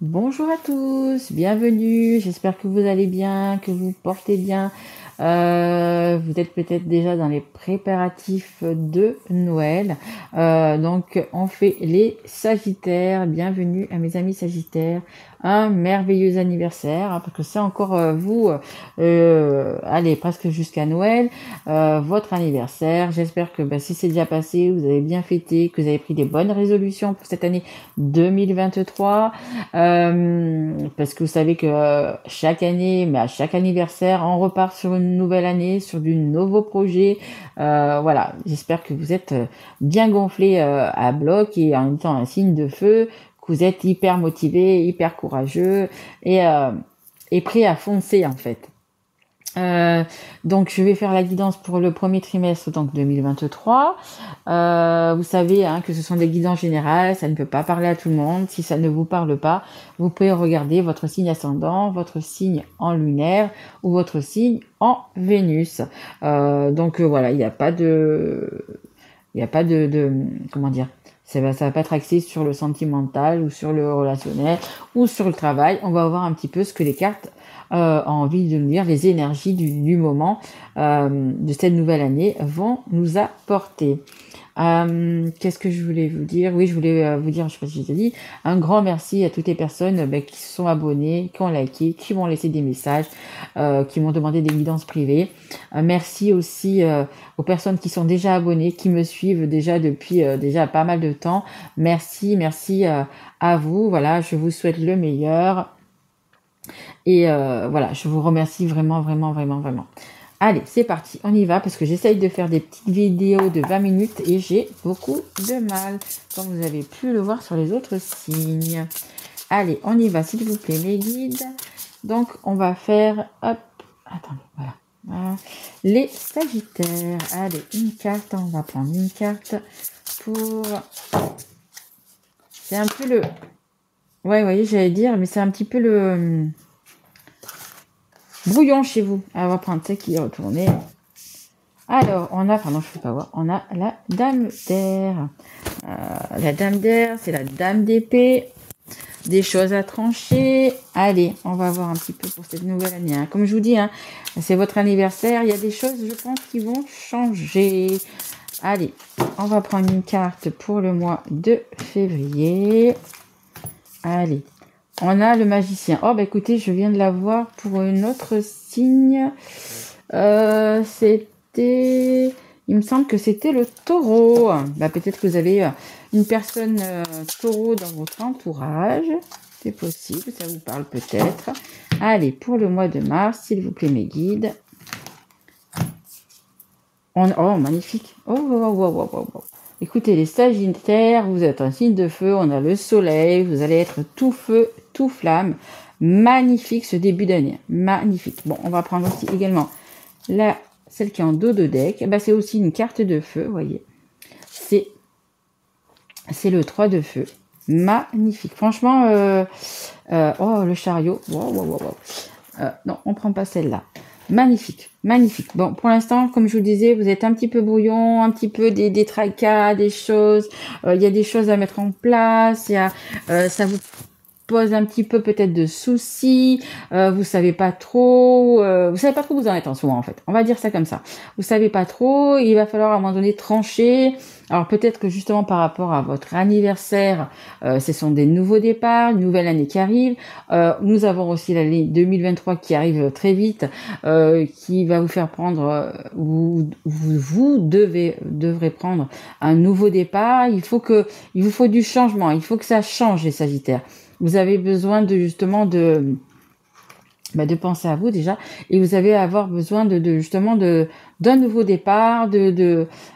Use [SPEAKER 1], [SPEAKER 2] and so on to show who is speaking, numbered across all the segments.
[SPEAKER 1] Bonjour à tous, bienvenue. J'espère que vous allez bien, que vous portez bien. Vous êtes peut-être déjà dans les préparatifs de Noël. Donc, on fait les Sagittaires. Bienvenue à mes amis Sagittaires. Un merveilleux anniversaire, hein, parce que c'est encore vous, allez, presque jusqu'à Noël, votre anniversaire. J'espère que si c'est déjà passé, vous avez bien fêté, que vous avez pris des bonnes résolutions pour cette année 2023. Parce que vous savez que chaque année, mais à chaque anniversaire, on repart sur une nouvelle année, sur du nouveau projet. Voilà, j'espère que vous êtes bien gonflés à bloc et en même temps un signe de feu, que vous êtes hyper motivé, hyper courageux et prêt à foncer en fait. Donc je vais faire la guidance pour le premier trimestre donc 2023. Vous savez que ce sont des guidances générales, ça ne peut pas parler à tout le monde. Si ça ne vous parle pas, vous pouvez regarder votre signe ascendant, votre signe en lunaire ou votre signe en Vénus. Donc voilà, il n'y a pas de comment dire. Ça va pas être axé sur le sentimental ou sur le relationnel ou sur le travail. On va voir un petit peu ce que les cartes ont envie de nous dire, les énergies du moment de cette nouvelle année vont nous apporter. Qu'est-ce que je voulais vous dire? Oui, je voulais vous dire, je sais pas si j'ai dit, un grand merci à toutes les personnes qui se sont abonnées, qui ont liké, qui m'ont laissé des messages, qui m'ont demandé des guidances privées. Merci aussi aux personnes qui sont déjà abonnées, qui me suivent déjà depuis déjà pas mal de temps. Merci à vous. Voilà, je vous souhaite le meilleur. Et voilà, je vous remercie vraiment. Allez, c'est parti, on y va parce que j'essaye de faire des petites vidéos de 20 minutes et j'ai beaucoup de mal, comme vous avez pu le voir sur les autres signes. Allez, on y va s'il vous plaît mes guides. Donc, on va faire, hop, attendez, voilà. Les Sagittaires. Allez, une carte, on va prendre une carte pour... C'est un peu le... Ouais, vous voyez, j'allais dire, mais c'est un petit peu le... brouillon chez vous. Alors, on va prendre celle qui est retournée. Alors, on a, pardon, je ne peux pas voir, on a la dame d'air. La dame d'air, c'est la dame d'épée. Des choses à trancher. Allez, on va voir un petit peu pour cette nouvelle année. Comme je vous dis, c'est votre anniversaire. Il y a des choses, je pense, qui vont changer. Allez, on va prendre une carte pour le mois de février. Allez, on a le magicien. Oh, écoutez, je viens de la voir pour un autre signe. Il me semble que c'était le taureau. Peut-être que vous avez une personne taureau dans votre entourage. C'est possible, ça vous parle peut-être. Allez, pour le mois de mars, s'il vous plaît, mes guides. Oh, magnifique. Oh. Écoutez, les Sagittaires, vous êtes un signe de feu. On a le soleil. Vous allez être tout feu, tout flamme. Magnifique ce début d'année. Magnifique. Bon, on va prendre aussi également celle qui est en dos de deck. C'est aussi une carte de feu, vous voyez. C'est le 3 de feu. Magnifique. Franchement, oh, le chariot. Wow. Non, on prend pas celle-là. Magnifique. Bon, pour l'instant, comme je vous disais, vous êtes un petit peu brouillon, un petit peu des tracas, des choses. Il y a des choses à mettre en place. Ça vous pose un petit peu peut-être de soucis, vous savez pas trop où vous en êtes en ce moment en fait. On va dire ça comme ça. Vous savez pas trop, il va falloir à un moment donné trancher. Alors peut-être que justement par rapport à votre anniversaire, ce sont des nouveaux départs, une nouvelle année qui arrive. Nous avons aussi l'année 2023 qui arrive très vite, qui va vous faire prendre, vous devrez prendre un nouveau départ. Il vous faut du changement, il faut que ça change les Sagittaires. Vous avez besoin de penser à vous déjà, et vous allez avoir besoin d'un nouveau départ,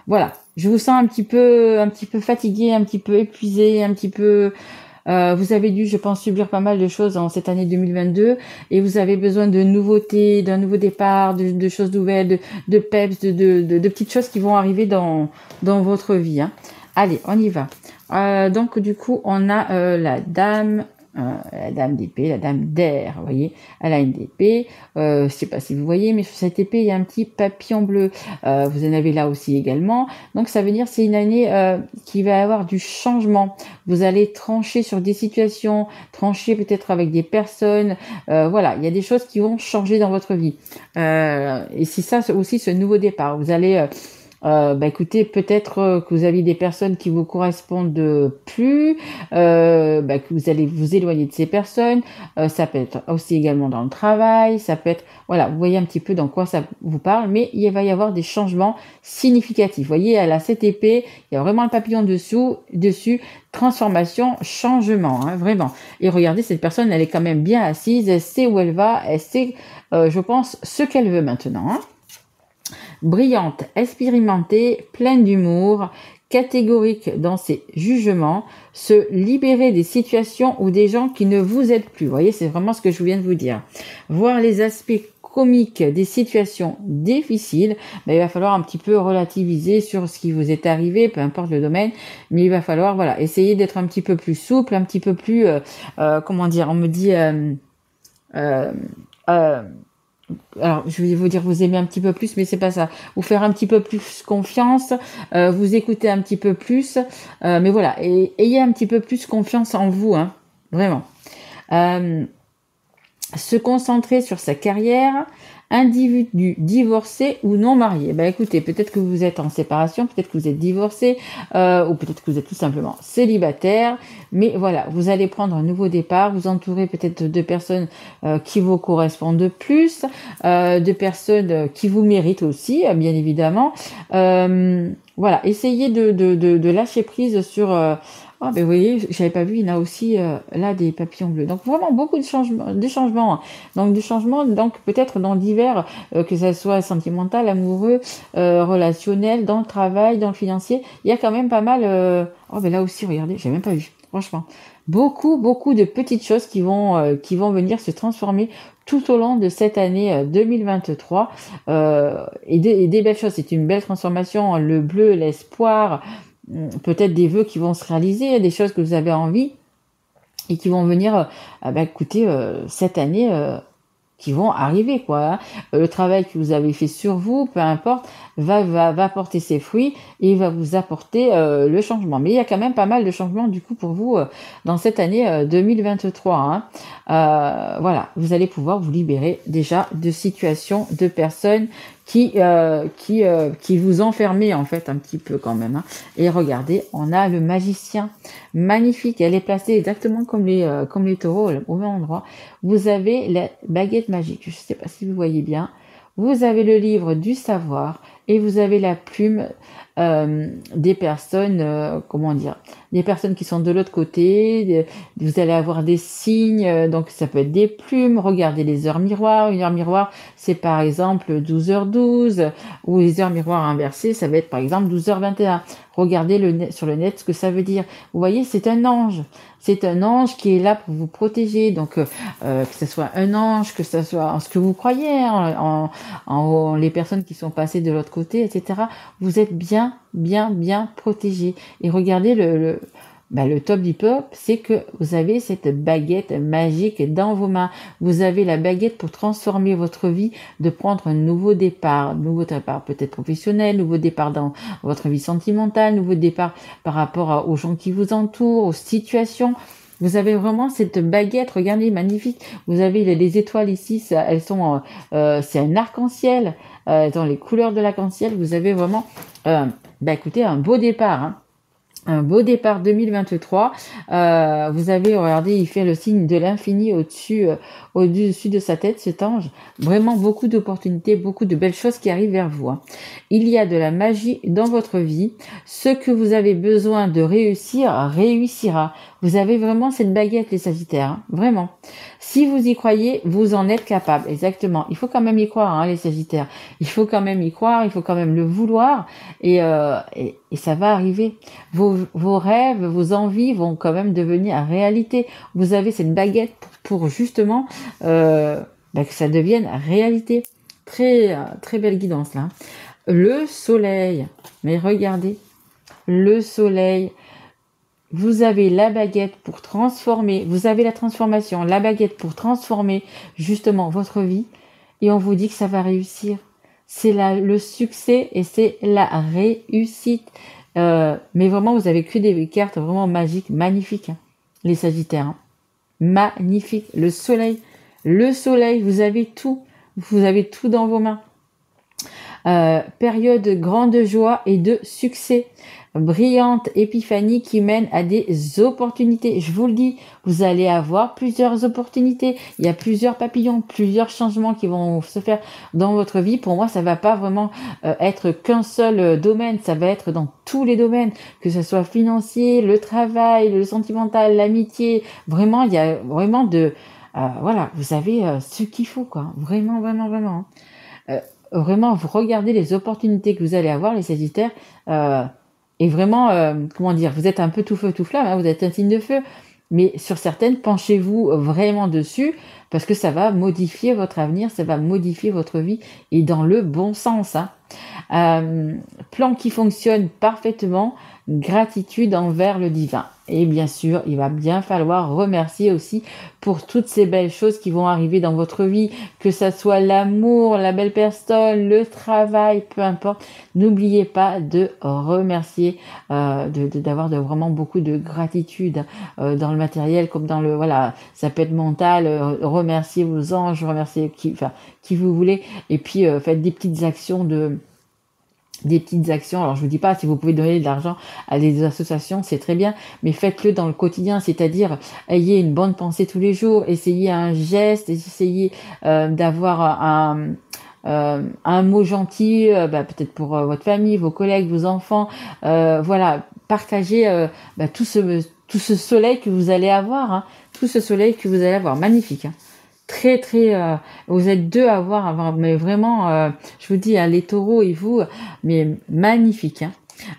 [SPEAKER 1] voilà. Je vous sens un petit peu fatigué, un petit peu épuisé, un petit peu. Vous avez dû, je pense, subir pas mal de choses en cette année 2022, et vous avez besoin de nouveautés, d'un nouveau départ, de choses nouvelles, de peps, de petites choses qui vont arriver dans votre vie. Allez, on y va. Donc du coup, on a la dame La dame d'épée, la dame d'air, vous voyez, elle a une épée, je sais pas si vous voyez, mais sur cette épée, il y a un petit papillon bleu. Vous en avez là aussi également. Donc, ça veut dire c'est une année qui va avoir du changement. Vous allez trancher sur des situations, trancher peut-être avec des personnes. Voilà, il y a des choses qui vont changer dans votre vie. Et c'est ça aussi ce nouveau départ. Vous allez écoutez, peut-être que vous avez des personnes qui vous correspondent plus, que vous allez vous éloigner de ces personnes. Ça peut être aussi également dans le travail, ça peut être, voilà, vous voyez un petit peu dans quoi ça vous parle, mais il va y avoir des changements significatifs. Vous voyez, elle a cette épée, il y a vraiment un papillon dessus, transformation, changement, hein, vraiment. Et regardez, cette personne, elle est quand même bien assise, elle sait où elle va, elle sait, je pense, ce qu'elle veut maintenant, hein. Brillante, expérimentée, pleine d'humour, catégorique dans ses jugements, se libérer des situations ou des gens qui ne vous aident plus. Vous voyez, c'est vraiment ce que je viens de vous dire. Voir les aspects comiques des situations difficiles, il va falloir un petit peu relativiser sur ce qui vous est arrivé, peu importe le domaine, mais il va falloir voilà essayer d'être un petit peu plus souple, un petit peu plus, comment dire, on me dit... alors, je vais vous dire, vous aimez un petit peu plus, mais c'est pas ça. Vous faire un petit peu plus confiance, vous écouter un petit peu plus, mais voilà, et ayez un petit peu plus confiance en vous, hein, vraiment. Se concentrer sur sa carrière, individu divorcé ou non marié. Écoutez, peut-être que vous êtes en séparation, peut-être que vous êtes divorcé, ou peut-être que vous êtes tout simplement célibataire, mais voilà, vous allez prendre un nouveau départ, vous entourez peut-être de personnes qui vous correspondent plus, de personnes qui vous méritent aussi, bien évidemment. Voilà, essayez de lâcher prise sur... vous voyez, j'avais pas vu, il y en a aussi là des papillons bleus. Donc vraiment beaucoup de changements. Hein. Donc du changement, donc peut-être dans divers, que ça soit sentimental, amoureux, relationnel, dans le travail, dans le financier. Il y a quand même pas mal. Là aussi, regardez, j'ai même pas vu. Franchement, beaucoup de petites choses qui vont venir se transformer tout au long de cette année 2023 et des belles choses. C'est une belle transformation. Le bleu, l'espoir. Peut-être des vœux qui vont se réaliser, des choses que vous avez envie et qui vont venir, écoutez, cette année, qui vont arriver, quoi. Hein. Le travail que vous avez fait sur vous, peu importe, va porter ses fruits et va vous apporter le changement. Mais il y a quand même pas mal de changements du coup pour vous dans cette année 2023. Hein. Voilà, vous allez pouvoir vous libérer déjà de situations, de personnes qui vous enfermaient en fait un petit peu quand même. Hein. Et regardez, on a le magicien, magnifique. Elle est placée exactement comme les taureaux au même endroit. Vous avez la baguette magique. Je ne sais pas si vous voyez bien. Vous avez le livre du savoir et vous avez la plume des personnes, des personnes qui sont de l'autre côté. Vous allez avoir des signes, donc ça peut être des plumes. Regardez les heures miroirs. Une heure miroir, c'est par exemple 12h12, ou les heures miroirs inversées, ça va être par exemple 12h21. Regardez sur le net ce que ça veut dire. Vous voyez, c'est un ange. C'est un ange qui est là pour vous protéger. Donc, que ce soit un ange, que ce soit en ce que vous croyez, en les personnes qui sont passées de l'autre côté, etc. Vous êtes bien protégés. Et regardez le top du pop, c'est que vous avez cette baguette magique dans vos mains. Vous avez la baguette pour transformer votre vie, de prendre un nouveau départ peut-être professionnel, nouveau départ dans votre vie sentimentale, nouveau départ par rapport aux gens qui vous entourent, aux situations. Vous avez vraiment cette baguette, regardez, magnifique. Vous avez les étoiles ici, elles sont, c'est un arc-en-ciel, dans les couleurs de l'arc-en-ciel. Vous avez vraiment, écoutez, un beau départ. Hein. Un beau départ 2023. Vous avez, regardez, il fait le signe de l'infini au-dessus de sa tête, cet ange. Vraiment beaucoup d'opportunités, beaucoup de belles choses qui arrivent vers vous. Hein. Il y a de la magie dans votre vie. Ce que vous avez besoin de réussir, réussira. Vous avez vraiment cette baguette, les Sagittaires. Hein. Vraiment. Si vous y croyez, vous en êtes capable. Exactement. Il faut quand même y croire, hein, les Sagittaires. Il faut quand même y croire, il faut quand même le vouloir. Et ça va arriver. Vos rêves, vos envies vont quand même devenir réalité. Vous avez cette baguette pour justement que ça devienne réalité. Très, très belle guidance là. Le soleil. Mais regardez, le soleil. vous avez la baguette pour transformer, vous avez la transformation, la baguette pour transformer justement votre vie et on vous dit que ça va réussir. C'est le succès et c'est la réussite. Mais vraiment, vous avez que des cartes vraiment magiques, magnifiques, hein, les Sagittaires. Hein. Magnifique. Le soleil, vous avez tout. Vous avez tout dans vos mains. Période de grande joie et de succès. Brillante épiphanie qui mène à des opportunités. Je vous le dis, vous allez avoir plusieurs opportunités. Il y a plusieurs papillons, plusieurs changements qui vont se faire dans votre vie. Pour moi, ça va pas vraiment être qu'un seul domaine. Ça va être dans tous les domaines, que ce soit financier, le travail, le sentimental, l'amitié. Vraiment, il y a vraiment voilà, vous avez ce qu'il faut, quoi. Vraiment, vraiment, vraiment. Vraiment, vous regardez les opportunités que vous allez avoir, les Sagittaires. Et vraiment, comment dire, vous êtes un peu tout feu, tout flamme, hein, vous êtes un signe de feu, mais sur certaines, penchez-vous vraiment dessus, parce que ça va modifier votre avenir, ça va modifier votre vie, et dans le bon sens. Hein. Plan qui fonctionne parfaitement, gratitude envers le divin. Et bien sûr, il va bien falloir remercier aussi pour toutes ces belles choses qui vont arriver dans votre vie, que ça soit l'amour, la belle personne, le travail, peu importe. N'oubliez pas de remercier, d'avoir vraiment beaucoup de gratitude dans le matériel comme dans le, voilà, ça peut être mental, remercier vos anges, remercier qui vous voulez, et puis faites des petites actions alors je vous dis pas si vous pouvez donner de l'argent à des associations, c'est très bien, mais faites-le dans le quotidien, c'est-à-dire ayez une bonne pensée tous les jours, essayez un geste, essayez d'avoir un mot gentil, peut-être pour votre famille, vos collègues, vos enfants, voilà, partagez tout ce soleil que vous allez avoir, hein, tout ce soleil que vous allez avoir, magnifique. Hein. Très vous êtes deux à avoir mais vraiment je vous dis hein, les taureaux et vous mais magnifique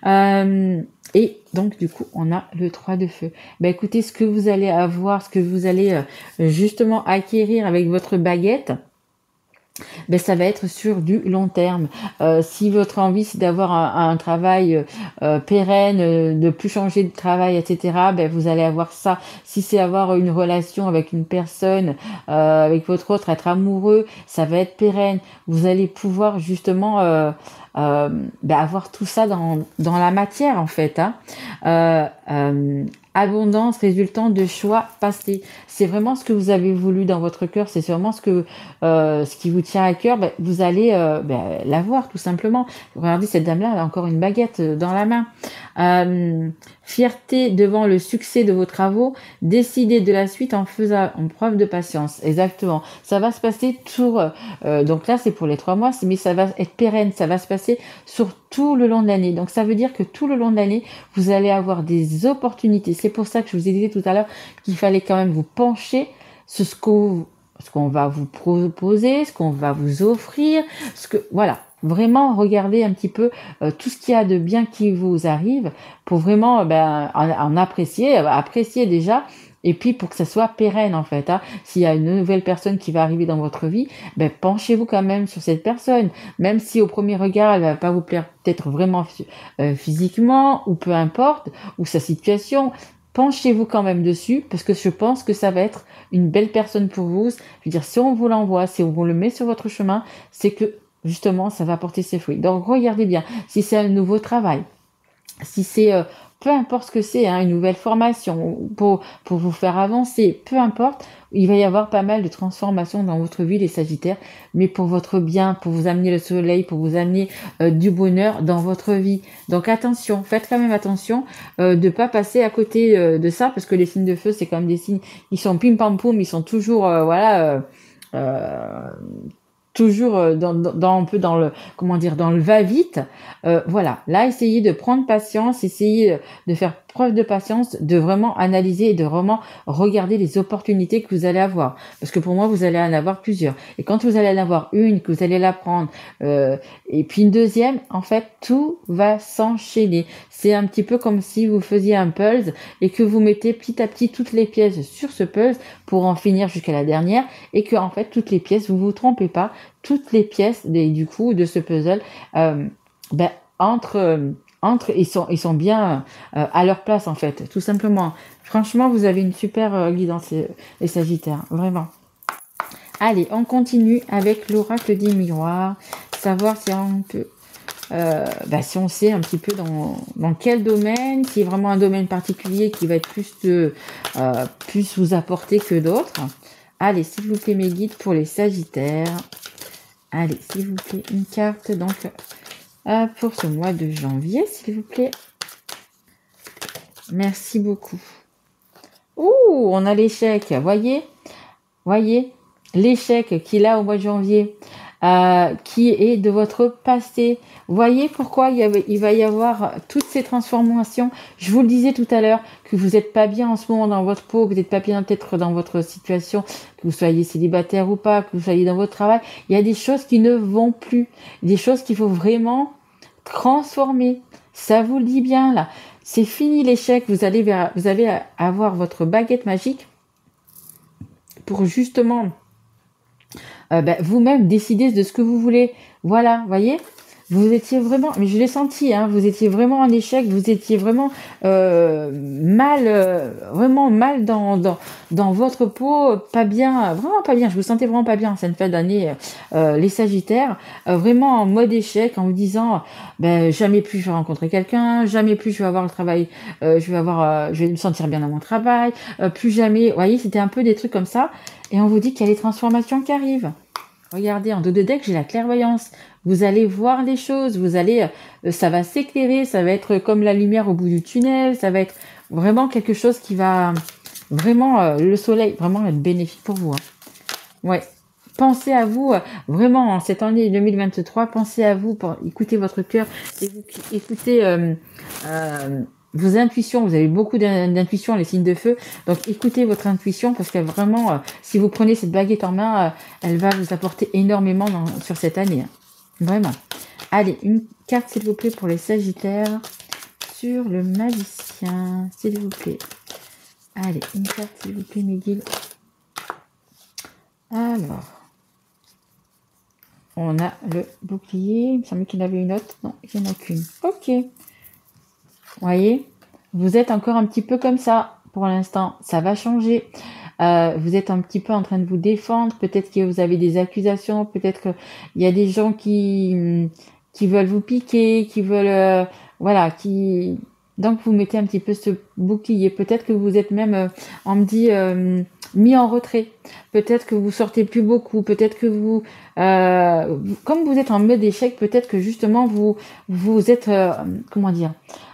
[SPEAKER 1] hein. Et donc du coup on a le 3 de feu. Écoutez, ce que vous allez avoir, ce que vous allez justement acquérir avec votre baguette, ça va être sur du long terme. Si votre envie c'est d'avoir un travail pérenne, de plus changer de travail, etc., vous allez avoir ça. Si c'est avoir une relation avec une personne, avec votre autre, être amoureux, ça va être pérenne. Vous allez pouvoir justement avoir tout ça dans la matière en fait. Hein. Abondance résultant de choix passés. C'est vraiment ce que vous avez voulu dans votre cœur, c'est vraiment ce qui vous tient à cœur, vous allez l'avoir tout simplement. Regardez, cette dame-là, elle a encore une baguette dans la main. Fierté devant le succès de vos travaux, décidez de la suite en faisant preuve de patience. Exactement. Ça va se passer donc là c'est pour les 3 mois, mais ça va être pérenne, ça va se passer sur tout le long de l'année. Donc ça veut dire que tout le long de l'année, vous allez avoir des opportunités. C'est pour ça que je vous ai dit tout à l'heure qu'il fallait quand même vous pencher sur ce qu'on va vous proposer, ce qu'on va vous offrir, voilà. Vraiment regarder un petit peu tout ce qu'il y a de bien qui vous arrive pour vraiment en apprécier déjà, et puis pour que ça soit pérenne en fait. Hein. S'il y a une nouvelle personne qui va arriver dans votre vie, penchez-vous quand même sur cette personne, même si au premier regard elle va pas vous plaire peut-être vraiment physiquement ou peu importe, ou sa situation. Penchez-vous quand même dessus, parce que je pense que ça va être une belle personne pour vous. Je veux dire, si on vous l'envoie, si on vous le met sur votre chemin, c'est que justement, ça va porter ses fruits. Donc, regardez bien. Si c'est un nouveau travail, si c'est, peu importe ce que c'est, hein, une nouvelle formation pour vous faire avancer, peu importe, il va y avoir pas mal de transformations dans votre vie, les Sagittaires, mais pour votre bien, pour vous amener le soleil, pour vous amener du bonheur dans votre vie. Donc, attention, faites quand même attention de pas passer à côté de ça, parce que les signes de feu, c'est quand même des signes, ils sont pim pam poum, ils sont toujours, toujours un peu dans le va-vite. Voilà, là essayez de prendre patience, essayez de faire preuve de patience, de vraiment analyser et de vraiment regarder les opportunités que vous allez avoir, parce que pour moi vous allez en avoir plusieurs, et quand vous allez en avoir une, que vous allez la prendre et puis une deuxième, en fait tout va s'enchaîner. C'est un petit peu comme si vous faisiez un puzzle et que vous mettez petit à petit toutes les pièces sur ce puzzle pour en finir jusqu'à la dernière, et que en fait toutes les pièces, vous vous trompez ils sont bien à leur place en fait, tout simplement. Franchement, vous avez une super guidance, les Sagittaires, vraiment. Allez, on continue avec l'oracle des miroirs, savoir si on peut, si on sait un petit peu dans quel domaine, si est vraiment un domaine particulier qui va être plus vous apporter que d'autres. Allez, s'il vous plaît, mes guides pour les Sagittaires. Allez, s'il vous plaît, une carte donc pour ce mois de janvier, s'il vous plaît. Merci beaucoup. Ouh, on a l'échec, voyez, l'échec qu'il a au mois de janvier, qui est de votre passé. Voyez pourquoi il va y avoir toutes ces transformations. Je vous le disais tout à l'heure, que vous n'êtes pas bien en ce moment dans votre peau, que vous n'êtes pas bien peut-être dans votre situation, que vous soyez célibataire ou pas, que vous soyez dans votre travail. Il y a des choses qui ne vont plus, des choses qu'il faut vraiment transformer. Ça vous le dit bien là. C'est fini l'échec, vous allez avoir votre baguette magique pour justement vous-même décider de ce que vous voulez. Voilà, voyez, vous étiez vraiment, mais je l'ai senti, hein, vous étiez vraiment en échec, vous étiez vraiment vraiment mal dans votre peau, pas bien, vraiment pas bien. Je vous sentais vraiment pas bien cette fin d'année, les Sagittaires, vraiment en mode échec, en vous disant, jamais plus je vais rencontrer quelqu'un, jamais plus je vais avoir le travail, je vais me sentir bien dans mon travail, plus jamais. Vous voyez, c'était un peu des trucs comme ça. Et on vous dit qu'il y a les transformations qui arrivent. Regardez, en dos de deck, j'ai la clairvoyance. Vous allez voir les choses, ça va s'éclairer, ça va être comme la lumière au bout du tunnel, ça va être vraiment quelque chose qui va vraiment, le soleil, vraiment être bénéfique pour vous. Hein. Ouais. Pensez à vous, vraiment, en cette année 2023, pensez à vous, écoutez votre cœur, et vous écoutez vos intuitions. Vous avez beaucoup d'intuitions, les signes de feu, donc écoutez votre intuition, parce que vraiment, si vous prenez cette baguette en main, elle va vous apporter énormément sur cette année. Hein. Vraiment. Allez, une carte, s'il vous plaît, pour les Sagittaires, sur le magicien, s'il vous plaît. Allez, une carte, s'il vous plaît, mes guides. Alors, on a le bouclier. Il me semble qu'il y en avait une autre. Non, il n'y en a qu'une. Ok. Voyez, vous êtes encore un petit peu comme ça pour l'instant. Ça va changer. Vous êtes un petit peu en train de vous défendre. Peut-être que vous avez des accusations. Peut-être qu'il y a des gens qui veulent vous piquer, qui veulent... Donc, vous mettez un petit peu ce bouclier. Peut-être que vous êtes même, on me dit, mis en retrait. Peut-être que vous sortez plus beaucoup. Peut-être que comme vous êtes en mode échec, peut-être que justement, vous êtes,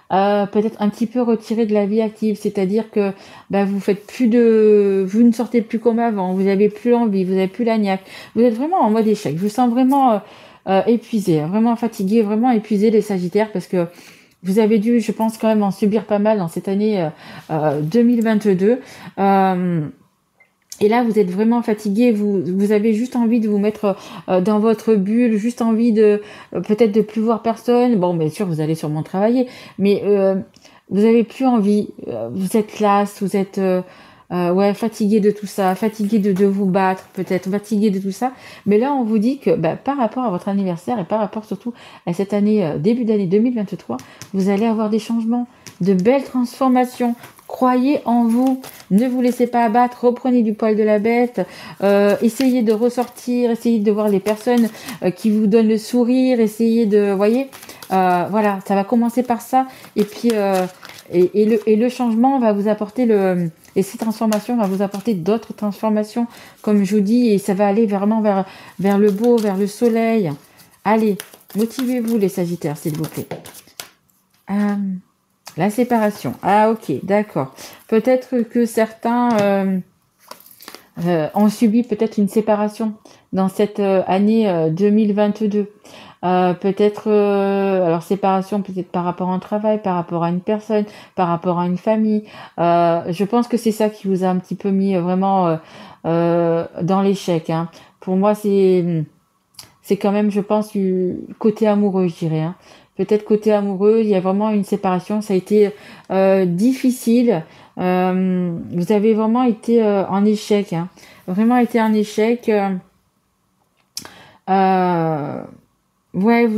[SPEAKER 1] peut-être un petit peu retiré de la vie active. C'est-à-dire que vous ne sortez plus comme avant. Vous n'avez plus l'envie. Vous n'avez plus la niaque. Vous êtes vraiment en mode échec. Je vous sens vraiment épuisé, vraiment fatigué, vraiment épuisé, les Sagittaires, parce que vous avez dû, je pense, quand même en subir pas mal dans cette année 2022. Et là, vous êtes vraiment fatigué, vous avez juste envie de vous mettre dans votre bulle, juste envie de peut-être de plus voir personne. Bon, bien sûr, vous allez sûrement travailler, mais vous avez plus envie. Vous êtes lasse, vous êtes fatigué de tout ça, fatigué de vous battre, peut-être fatigué de tout ça. Mais là, on vous dit que par rapport à votre anniversaire et par rapport surtout à cette année, début d'année 2023, vous allez avoir des changements, de belles transformations. Croyez en vous, ne vous laissez pas abattre, reprenez du poil de la bête, essayez de ressortir, essayez de voir les personnes qui vous donnent le sourire, essayez de, voyez, voilà, ça va commencer par ça, et puis et le changement va vous apporter et ces transformations vont vous apporter d'autres transformations, comme je vous dis, et ça va aller vraiment vers le beau, vers le soleil. Allez, motivez-vous les Sagittaires, s'il vous plaît. La séparation. Ah, ok, d'accord. Peut-être que certains ont subi peut-être une séparation dans cette année 2022. Peut-être, alors séparation peut-être par rapport à un travail, par rapport à une personne, par rapport à une famille. Je pense que c'est ça qui vous a un petit peu mis vraiment dans l'échec. Hein. Pour moi, c'est quand même, je pense, du côté amoureux, je dirais. Hein. Peut-être côté amoureux, il y a vraiment une séparation. Ça a été difficile. Vous avez vraiment été en échec. Hein. Vraiment été en échec. Ouais,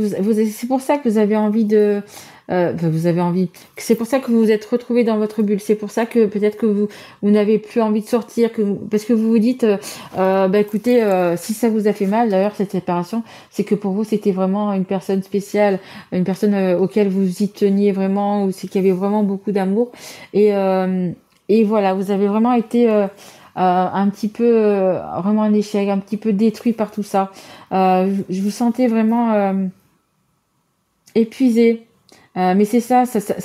[SPEAKER 1] c'est pour ça que vous avez envie de vous avez envie. C'est pour ça que vous vous êtes retrouvés dans votre bulle. C'est pour ça que peut-être que vous n'avez plus envie de sortir, parce que vous vous dites, écoutez, si ça vous a fait mal, d'ailleurs cette séparation, c'est que pour vous c'était vraiment une personne spéciale, une personne auquel vous y teniez vraiment, ou c'est qu'il y avait vraiment beaucoup d'amour, et voilà, vous avez vraiment été un petit peu vraiment un échec, un petit peu détruit par tout ça. Je vous sentais vraiment épuisé. Mais c'est ça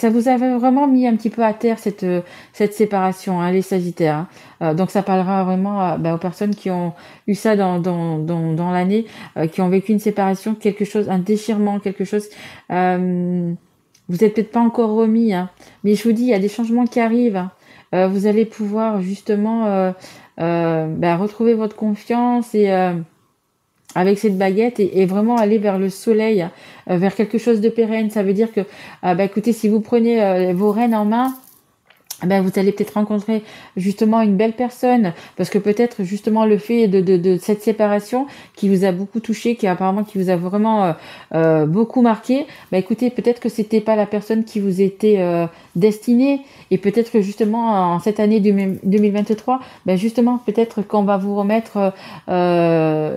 [SPEAKER 1] vous avait vraiment mis un petit peu à terre cette séparation, hein, les Sagittaires, hein. Donc ça parlera vraiment aux personnes qui ont eu ça dans l'année, qui ont vécu une séparation, quelque chose, un déchirement, quelque chose. Vous êtes peut-être pas encore remis, hein, mais je vous dis, il y a des changements qui arrivent, hein. Vous allez pouvoir justement retrouver votre confiance et avec cette baguette et vraiment aller vers le soleil, vers quelque chose de pérenne. Ça veut dire que, écoutez, si vous prenez vos rênes en main, vous allez peut-être rencontrer justement une belle personne, parce que peut-être justement le fait de cette séparation qui vous a beaucoup touché, qui vous a vraiment beaucoup marqué, écoutez, peut-être que c'était pas la personne qui vous était destinée, et peut-être que justement en cette année 2023, justement peut-être qu'on va vous remettre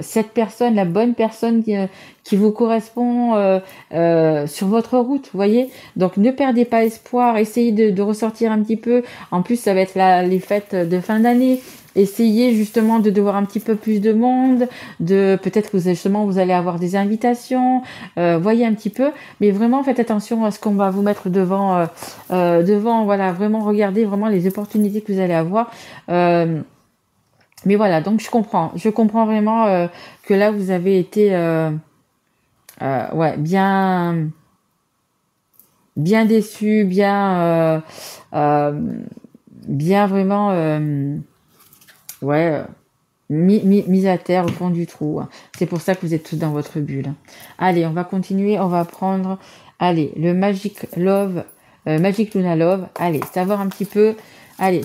[SPEAKER 1] cette personne, la bonne personne qui vous correspond sur votre route, vous voyez. Donc ne perdez pas espoir, essayez de ressortir un petit peu. En plus, ça va être les fêtes de fin d'année. Essayez justement de voir un petit peu plus de monde, peut-être que vous allez avoir des invitations, voyez un petit peu, mais vraiment faites attention à ce qu'on va vous mettre devant, voilà, vraiment regardez vraiment les opportunités que vous allez avoir. Mais voilà, donc je comprends vraiment que là vous avez été bien déçu, bien vraiment mis à terre au fond du trou, hein. C'est pour ça que vous êtes tous dans votre bulle. Allez, on va continuer, on va prendre le Magic Luna Love. Allez, savoir un petit peu,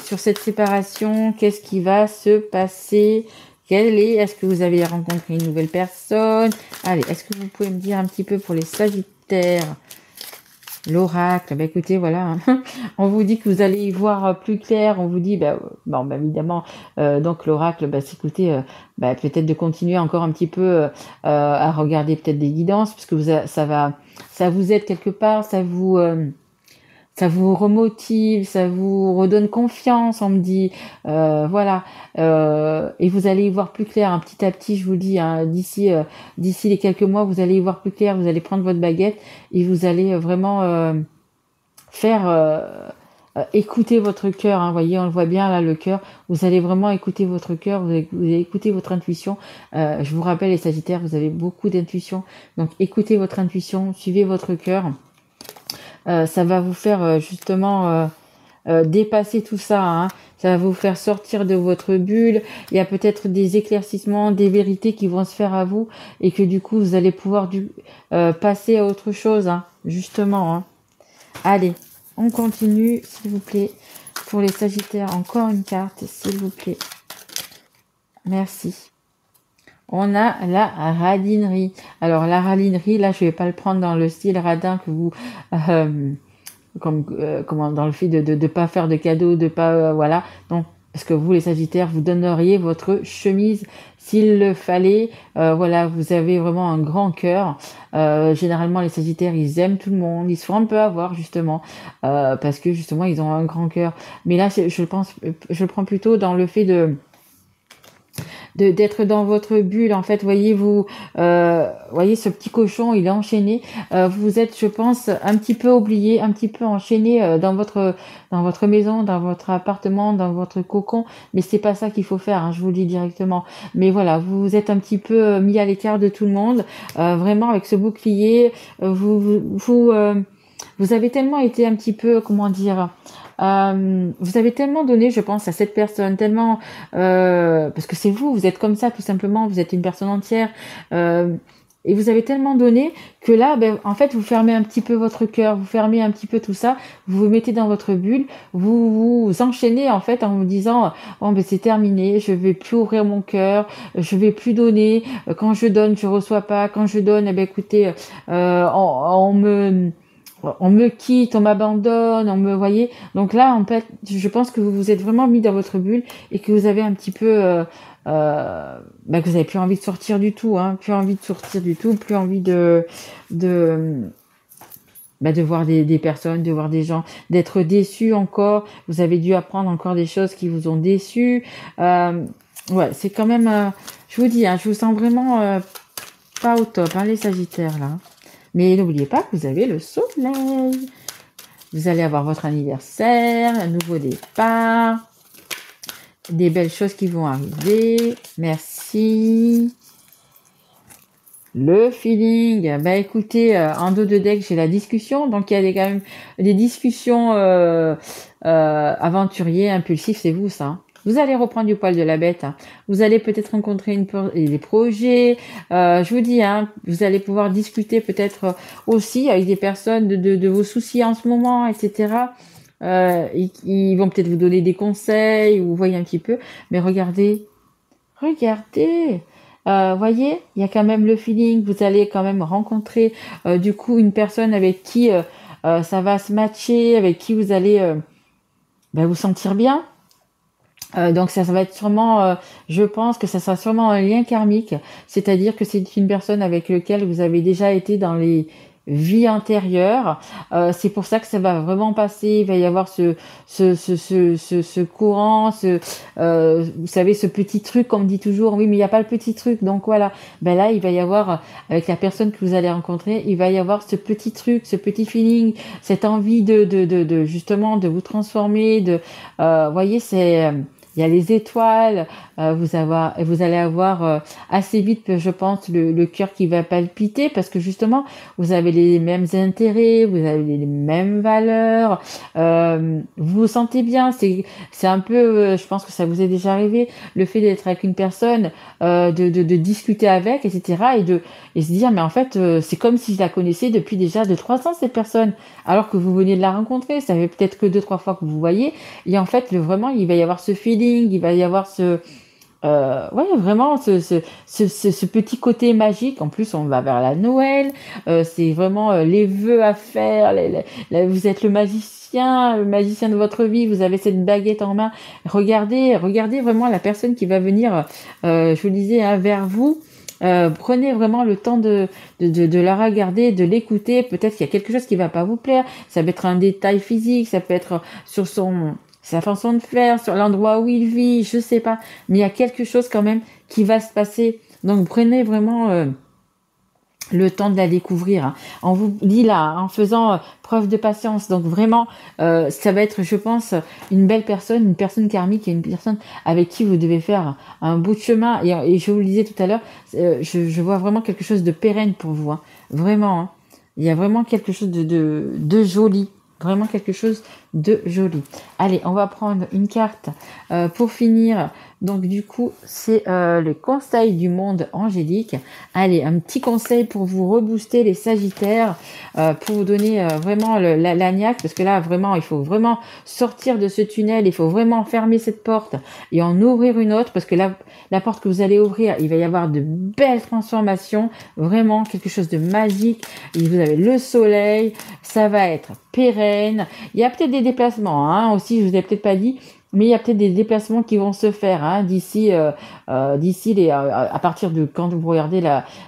[SPEAKER 1] sur cette séparation, qu'est-ce qui va se passer? Est-ce que vous avez rencontré une nouvelle personne? Allez, est-ce que vous pouvez me dire un petit peu pour les Sagittaires, l'oracle? Écoutez, voilà, hein. On vous dit que vous allez y voir plus clair. On vous dit, évidemment, donc l'oracle, c'est écoutez, peut-être de continuer encore un petit peu à regarder peut-être des guidances, parce que ça vous aide quelque part, ça vous remotive, ça vous redonne confiance, on me dit, voilà, et vous allez y voir plus clair, hein, petit à petit, je vous dis, hein, d'ici les quelques mois, vous allez y voir plus clair, vous allez prendre votre baguette et vous allez vraiment faire écouter votre cœur, hein, voyez, on le voit bien là, le cœur, vous allez vraiment écouter votre cœur, vous allez écouter votre intuition. Je vous rappelle, les Sagittaires, vous avez beaucoup d'intuition, donc écoutez votre intuition, suivez votre cœur. Ça va vous faire justement dépasser tout ça, hein. Ça va vous faire sortir de votre bulle. Il y a peut-être des éclaircissements, des vérités qui vont se faire à vous, et que du coup vous allez pouvoir passer à autre chose, hein, justement, hein. Allez, on continue, s'il vous plaît. Pour les Sagittaires, encore une carte, s'il vous plaît. Merci. On a la radinerie. Alors la radinerie, là je vais pas le prendre dans le style radin que vous comment dans le fait de pas faire de cadeaux, de pas voilà. Donc parce que vous les Sagittaires, vous donneriez votre chemise s'il le fallait. Voilà, vous avez vraiment un grand cœur. Généralement les Sagittaires, ils aiment tout le monde, ils se font un peu avoir justement parce que justement ils ont un grand cœur. Mais là je le prends plutôt dans le fait d'être dans votre bulle, en fait. Voyez ce petit cochon, il est enchaîné. Vous êtes, je pense, un petit peu oublié, un petit peu enchaîné dans votre maison, dans votre appartement, dans votre cocon. Mais c'est pas ça qu'il faut faire, hein, je vous le dis directement. Mais voilà, vous êtes un petit peu mis à l'écart de tout le monde, vraiment avec ce bouclier. Vous avez tellement été un petit peu, comment dire, vous avez tellement donné, je pense, à cette personne, tellement parce que c'est vous êtes comme ça tout simplement, vous êtes une personne entière, et vous avez tellement donné que là, en fait, vous fermez un petit peu votre cœur, vous fermez un petit peu tout ça, vous vous mettez dans votre bulle, vous enchaînez en fait en vous disant bon c'est terminé, je vais plus ouvrir mon cœur, je vais plus donner, quand je donne je reçois pas, quand je donne écoutez on me quitte, on m'abandonne, on me voyez. Donc là, en fait, je pense que vous vous êtes vraiment mis dans votre bulle et que vous avez un petit peu, que vous avez plus envie de sortir du tout, hein, plus envie de sortir du tout, plus envie de, de voir des personnes, de voir des gens, d'être déçu encore. Vous avez dû apprendre encore des choses qui vous ont déçu. Ouais, c'est quand même, je vous dis, hein, je vous sens vraiment pas au top, hein, les Sagittaires là. Mais n'oubliez pas que vous avez le soleil. Vous allez avoir votre anniversaire, un nouveau départ, des belles choses qui vont arriver. Merci. Le feeling. Bah écoutez, en dos de deck, j'ai la discussion. Donc il y a quand même des discussions aventuriers, impulsifs, c'est vous ça. Vous allez reprendre du poil de la bête. Hein. Vous allez peut-être rencontrer des projets. Je vous dis, hein, vous allez pouvoir discuter peut-être aussi avec des personnes de vos soucis en ce moment, etc. Ils vont peut-être vous donner des conseils, ou vous voyez un petit peu. Mais regardez, voyez, il y a quand même le feeling. Vous allez quand même rencontrer du coup une personne avec qui ça va se matcher, avec qui vous allez vous sentir bien. Donc ça va être sûrement, je pense que ça sera sûrement un lien karmique, c'est-à-dire que c'est une personne avec laquelle vous avez déjà été dans les vies antérieures. C'est pour ça que ça va vraiment passer. Il va y avoir ce courant, vous savez, ce petit truc qu'on me dit toujours. Oui, mais il n'y a pas le petit truc. Donc voilà. Ben là, il va y avoir avec la personne que vous allez rencontrer, il va y avoir ce petit truc, ce petit feeling, cette envie de justement de vous transformer. Voyez, c'est il y a les étoiles, vous allez avoir assez vite, je pense, le cœur qui va palpiter parce que justement, vous avez les mêmes intérêts, vous avez les mêmes valeurs, vous vous sentez bien. C'est un peu, je pense que ça vous est déjà arrivé, le fait d'être avec une personne, de discuter avec, etc. et se dire, mais en fait, c'est comme si je la connaissais depuis déjà 2-3 ans cette personne, alors que vous venez de la rencontrer. Ça fait peut-être que 2-3 fois que vous voyez. Et en fait, vraiment, il va y avoir ce feeling, il va y avoir vraiment ce petit côté magique. En plus, on va vers la Noël. C'est vraiment les vœux à faire. Vous êtes le magicien de votre vie. Vous avez cette baguette en main. Regardez vraiment la personne qui va venir, je vous le disais, hein, vers vous. Prenez vraiment le temps de la regarder, de l'écouter. Peut-être qu'il y a quelque chose qui va pas vous plaire. Ça peut être un détail physique, ça peut être sur sa façon de faire, sur l'endroit où il vit, je sais pas. Mais il y a quelque chose quand même qui va se passer. Donc prenez vraiment le temps de la découvrir. Hein. On vous dit là, en faisant preuve de patience. Donc vraiment, ça va être, je pense, une belle personne, une personne karmique et une personne avec qui vous devez faire un bout de chemin. Et je vous le disais tout à l'heure, je vois vraiment quelque chose de pérenne pour vous. Hein. Vraiment, hein. Il y a vraiment quelque chose de joli. Vraiment quelque chose de joli. Allez, on va prendre une carte pour finir. Donc du coup, c'est le conseil du monde angélique. Allez, un petit conseil pour vous rebooster les Sagittaires, pour vous donner vraiment la niaque, parce que là, vraiment, il faut vraiment sortir de ce tunnel, il faut vraiment fermer cette porte et en ouvrir une autre, parce que la porte que vous allez ouvrir, il va y avoir de belles transformations, vraiment quelque chose de magique. Et vous avez le soleil, ça va être pérenne. Il y a peut-être des déplacements, hein, aussi, je vous ai peut-être pas dit, mais il y a peut-être des déplacements qui vont se faire hein, d'ici à partir de quand vous regardez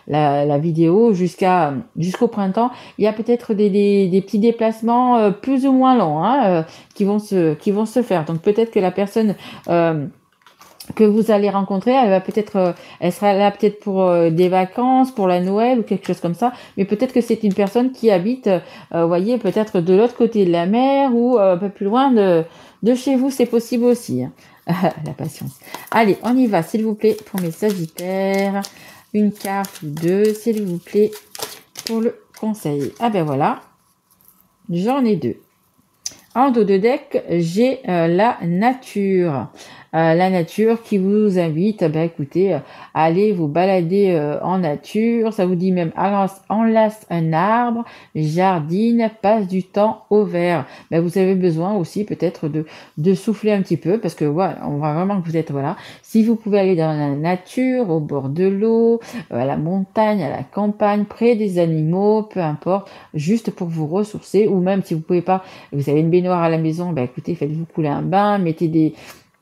[SPEAKER 1] la vidéo jusqu'au printemps. Il y a peut-être des petits déplacements plus ou moins longs hein, qui vont se faire. Donc peut-être que la personne que vous allez rencontrer, elle sera là peut-être pour des vacances, pour la Noël ou quelque chose comme ça, mais peut-être que c'est une personne qui habite, voyez, peut-être de l'autre côté de la mer ou un peu plus loin de chez vous, c'est possible aussi. Hein. La patience. Allez, on y va, s'il vous plaît, pour mes Sagittaires. Une carte ou deux, s'il vous plaît, pour le conseil. Ah ben voilà, j'en ai deux. En dos de deck, j'ai la nature. la nature qui vous invite, écoutez, à aller vous balader en nature. Ça vous dit même enlace un arbre, jardine, passe du temps au vert. Vous avez besoin aussi peut-être de souffler un petit peu parce que voilà, on voit vraiment que vous êtes voilà. Si vous pouvez aller dans la nature, au bord de l'eau, à la montagne, à la campagne, près des animaux, peu importe, juste pour vous ressourcer, ou même si vous pouvez pas, vous avez une baignoire à la maison, écoutez, faites-vous couler un bain, mettez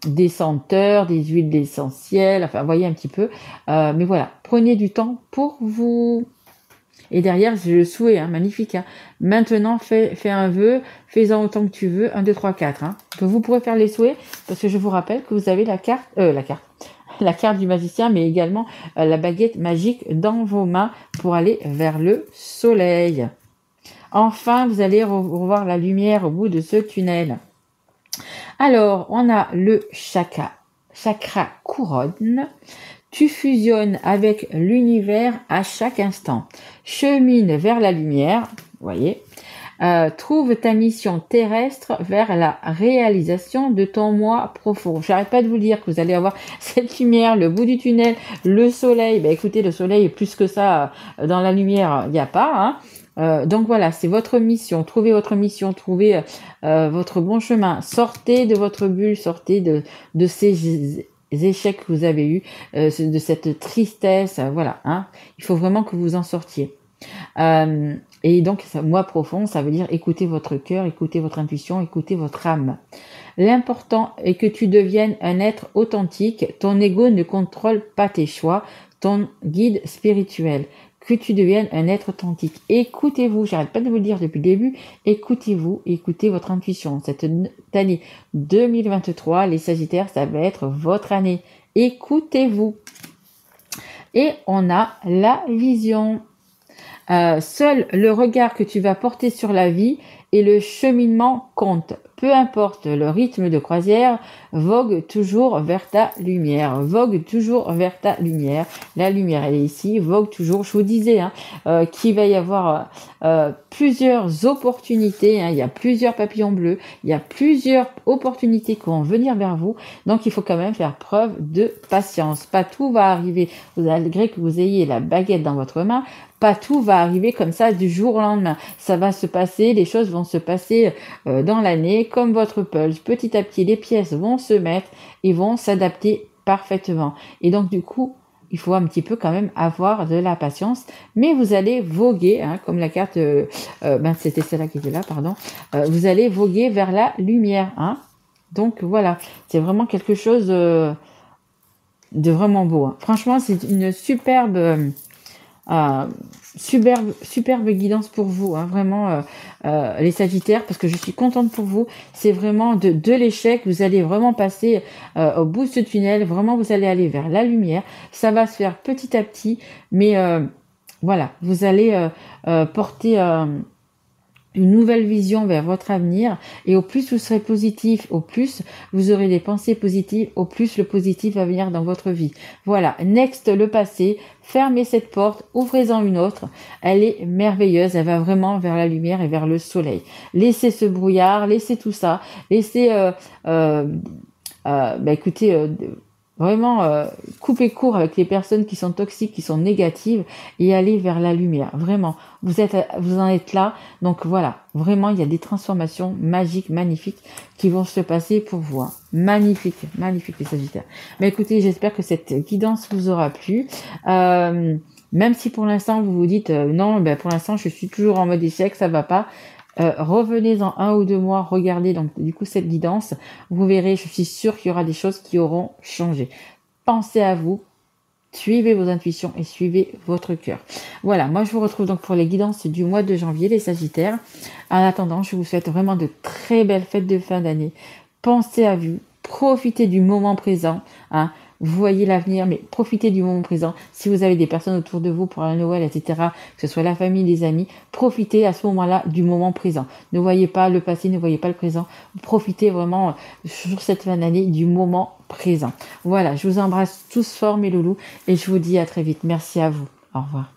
[SPEAKER 1] des senteurs, des huiles essentielles, enfin voyez un petit peu, mais voilà, prenez du temps pour vous. Et derrière, j'ai le souhait, magnifique. Maintenant, fais un vœu, fais-en autant que tu veux, 1, 2, 3, 4. Que vous pourrez faire les souhaits, parce que je vous rappelle que vous avez la carte, la carte du magicien, mais également la baguette magique dans vos mains pour aller vers le soleil. Enfin, vous allez revoir la lumière au bout de ce tunnel. Alors, on a le chakra couronne. Tu fusionnes avec l'univers à chaque instant. Chemine vers la lumière, voyez. Trouve ta mission terrestre vers la réalisation de ton moi profond. J'arrête pas de vous dire que vous allez avoir cette lumière, le bout du tunnel, le soleil. Écoutez, le soleil est plus que ça dans la lumière, il n'y a pas. Donc voilà, c'est votre mission. Trouvez votre mission, trouvez votre bon chemin. Sortez de votre bulle, sortez de ces échecs que vous avez eus, de cette tristesse, voilà. Il faut vraiment que vous en sortiez. Et donc, moi profond, ça veut dire écoutez votre cœur, écoutez votre intuition, écoutez votre âme. L'important est que tu deviennes un être authentique. Ton ego ne contrôle pas tes choix, ton guide spirituel. Que tu deviennes un être authentique. Écoutez-vous, j'arrête pas de vous le dire depuis le début, écoutez-vous, écoutez votre intuition. Cette année 2023, les Sagittaires, ça va être votre année. Écoutez-vous. Et on a la vision. Seul le regard que tu vas porter sur la vie et le cheminement compte. Peu importe le rythme de croisière, vogue toujours vers ta lumière. Vogue toujours vers ta lumière. La lumière, elle est ici. Vogue toujours. Je vous disais qu'il va y avoir plusieurs opportunités. Il y a plusieurs papillons bleus. Il y a plusieurs opportunités qui vont venir vers vous. Donc, il faut quand même faire preuve de patience. Pas tout va arriver, malgré que vous ayez la baguette dans votre main. Pas tout va arriver comme ça du jour au lendemain. Ça va se passer, les choses vont se passer dans l'année comme votre pulse. Petit à petit, les pièces vont se mettre et vont s'adapter parfaitement. Et donc du coup, il faut un petit peu quand même avoir de la patience, mais vous allez voguer, comme la carte, c'était celle-là qui était là, pardon. Vous allez voguer vers la lumière. Donc voilà, c'est vraiment quelque chose de vraiment beau. Franchement, c'est une superbe guidance pour vous, vraiment les Sagittaires, parce que je suis contente pour vous. C'est vraiment de l'échec, vous allez vraiment passer au bout de ce tunnel, vraiment vous allez aller vers la lumière. Ça va se faire petit à petit, mais voilà, vous allez porter une nouvelle vision vers votre avenir, et au plus vous serez positif, au plus vous aurez des pensées positives, au plus le positif va venir dans votre vie. Voilà, next, le passé, fermez cette porte, ouvrez-en une autre, elle est merveilleuse, elle va vraiment vers la lumière et vers le soleil. Laissez ce brouillard, laissez tout ça, laissez, écoutez, vraiment couper court avec les personnes qui sont toxiques, qui sont négatives, et aller vers la lumière. Vraiment, vous en êtes là. Donc voilà, vraiment, il y a des transformations magiques, magnifiques qui vont se passer pour vous. Magnifique, magnifique les Sagittaires. Mais écoutez, j'espère que cette guidance vous aura plu. Même si pour l'instant vous vous dites non, pour l'instant je suis toujours en mode échec, ça va pas. Revenez dans 1 ou 2 mois, regardez donc du coup cette guidance, vous verrez, je suis sûre qu'il y aura des choses qui auront changé. Pensez à vous, suivez vos intuitions et suivez votre cœur. Voilà, moi je vous retrouve donc pour les guidances du mois de janvier, les Sagittaires. En attendant, je vous souhaite vraiment de très belles fêtes de fin d'année. Pensez à vous, profitez du moment présent, Vous voyez l'avenir, mais profitez du moment présent. Si vous avez des personnes autour de vous pour la Noël, etc., que ce soit la famille, les amis, profitez à ce moment-là du moment présent. Ne voyez pas le passé, ne voyez pas le présent. Profitez vraiment sur cette fin d'année du moment présent. Voilà, je vous embrasse tous fort mes loulous et je vous dis à très vite. Merci à vous. Au revoir.